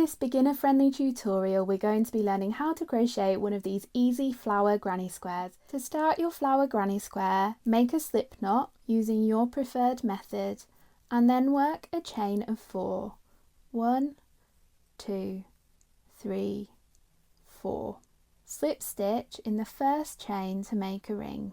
this beginner friendly tutorial, we're going to be learning how to crochet one of these easy flower granny squares. To start your flower granny square, make a slip knot using your preferred method and then work a chain of 4. 1, 2, 3, 4. Slip stitch in the first chain to make a ring.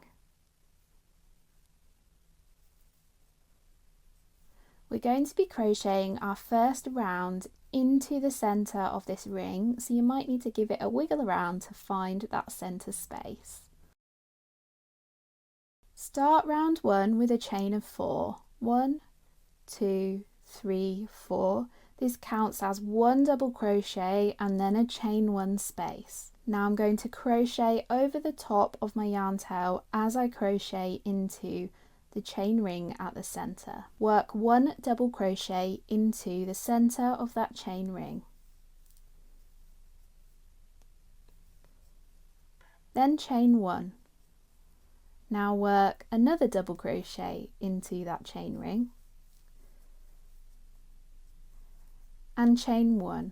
We're going to be crocheting our first round into the centre of this ring, so you might need to give it a wiggle around to find that centre space. Start round 1 with a chain of 4. 1, 2, 3, 4. This counts as 1 double crochet and then a chain 1 space. Now I'm going to crochet over the top of my yarn tail as I crochet into the chain ring at the centre. Work 1 double crochet into the centre of that chain ring. Then chain 1. Now work another double crochet into that chain ring and chain 1.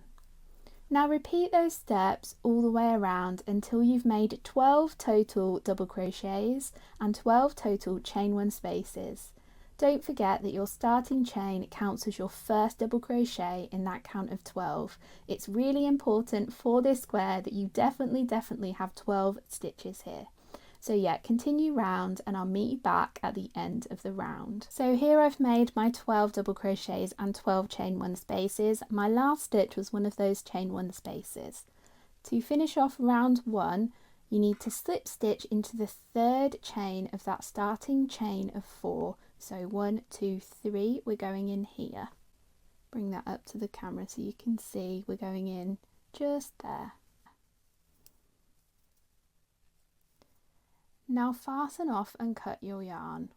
Now repeat those steps all the way around until you've made 12 total double crochets and 12 total chain 1 spaces. Don't forget that your starting chain counts as your first double crochet in that count of 12. It's really important for this square that you definitely have 12 stitches here. So yeah, continue round and I'll meet you back at the end of the round. So here I've made my 12 double crochets and 12 chain 1 spaces. My last stitch was one of those chain 1 spaces. To finish off round 1, you need to slip stitch into the 3rd chain of that starting chain of 4. So 1, 2, 3, we're going in here. Bring that up to the camera so you can see we're going in just there. Now fasten off and cut your yarn.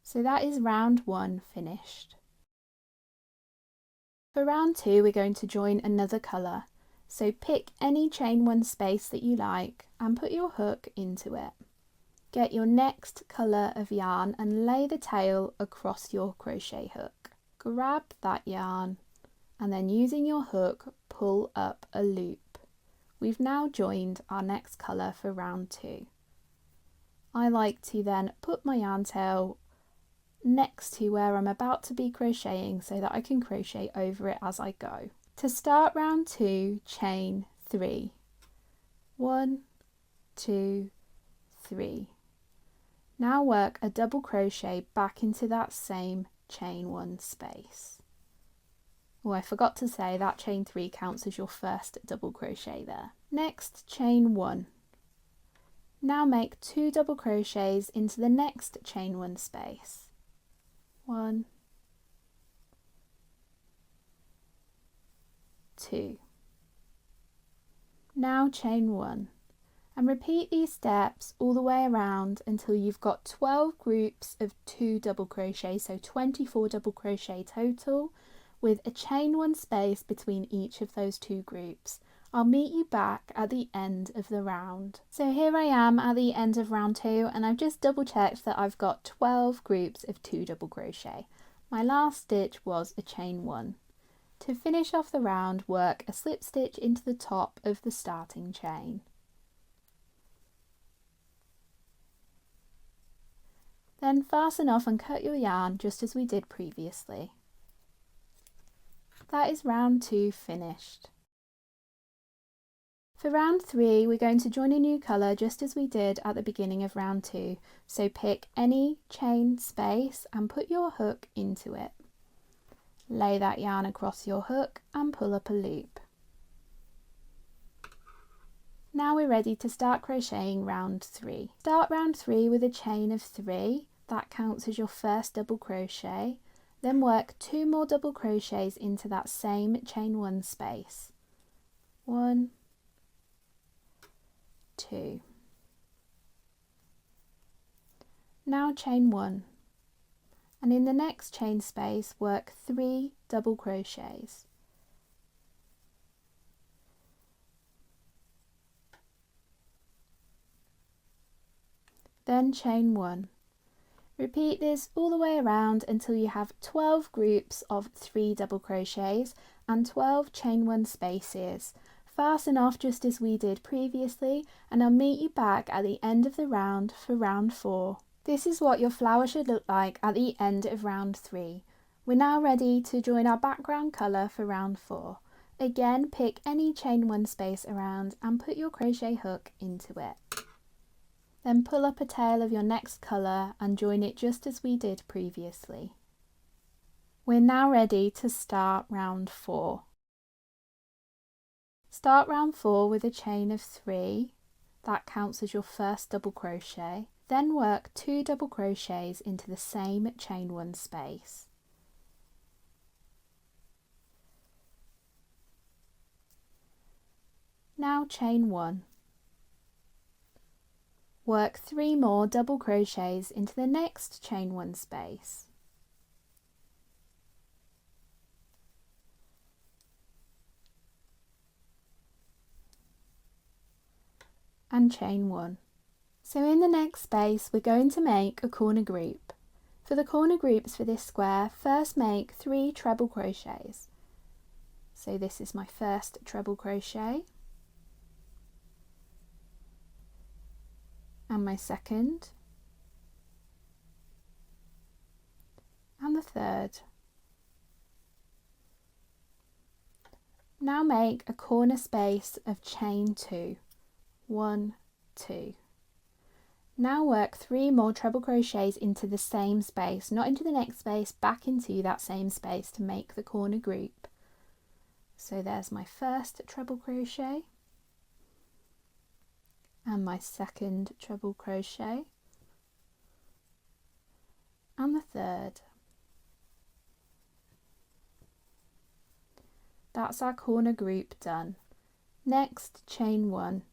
So that is round 1 finished. For round 2 we're going to join another colour. So pick any chain 1 space that you like and put your hook into it. Get your next colour of yarn and lay the tail across your crochet hook. Grab that yarn and then using your hook pull up a loop. We've now joined our next colour for round 2. I like to then put my yarn tail next to where I'm about to be crocheting so that I can crochet over it as I go. To start round 2, chain 3. 1, 2, 3. Now work a double crochet back into that same chain 1 space. Oh, I forgot to say that chain 3 counts as your first double crochet there. Next, chain 1. Now make 2 double crochets into the next chain 1 space. 1, 2. Now chain 1. And repeat these steps all the way around until you've got 12 groups of 2 double crochet, so 24 double crochet total, with a chain 1 space between each of those 2 groups. I'll meet you back at the end of the round. So here I am at the end of round 2 and I've just double checked that I've got 12 groups of 2 double crochet. My last stitch was a chain 1. To finish off the round, work a slip stitch into the top of the starting chain. Then fasten off and cut your yarn just as we did previously. That is round 2 finished. For round 3 we're going to join a new colour just as we did at the beginning of round 2. So pick any chain space and put your hook into it. Lay that yarn across your hook and pull up a loop. Now we're ready to start crocheting round 3. Start round 3 with a chain of 3. That counts as your first double crochet. Then work 2 more double crochets into that same chain 1 space. 1, 2. Now chain 1. And in the next chain space work 3 double crochets. then chain 1. Repeat this all the way around until you have 12 groups of 3 double crochets and 12 chain 1 spaces. Fasten off just as we did previously, and I'll meet you back at the end of the round for round 4. This is what your flower should look like at the end of round 3. We're now ready to join our background colour for round 4. Again, pick any chain 1 space around and put your crochet hook into it. Then pull up a tail of your next colour and join it just as we did previously. We're now ready to start round 4. Start round 4 with a chain of 3, that counts as your first double crochet, then work 2 double crochets into the same chain 1 space. Now chain 1. Work 3 more double crochets into the next chain 1 space. And chain 1. So in the next space we're going to make a corner group. For the corner groups for this square, first make 3 treble crochets. So this is my first treble crochet, and my second, and the third. Now make a corner space of chain 2. 1, 2. Now work 3 more treble crochets into the same space, not into the next space, back into that same space to make the corner group. So there's my first treble crochet, and my second treble crochet, and the third. That's our corner group done. Next, chain 1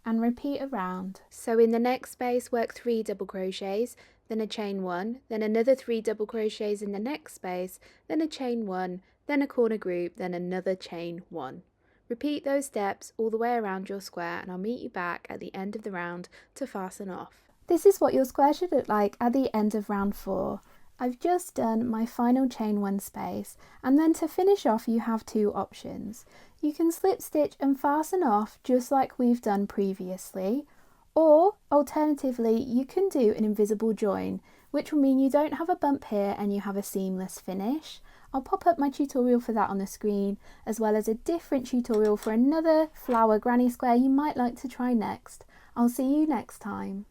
and repeat around. So in the next space work 3 double crochets, then a chain 1, then another 3 double crochets in the next space, then a chain 1, then a corner group, then another chain 1. Repeat those steps all the way around your square, and I'll meet you back at the end of the round to fasten off. This is what your square should look like at the end of round 4. I've just done my final chain 1 space, and then to finish off you have 2 options. You can slip stitch and fasten off just like we've done previously, or alternatively you can do an invisible join, which will mean you don't have a bump here and you have a seamless finish. I'll pop up my tutorial for that on the screen, as well as a different tutorial for another flower granny square you might like to try next. I'll see you next time.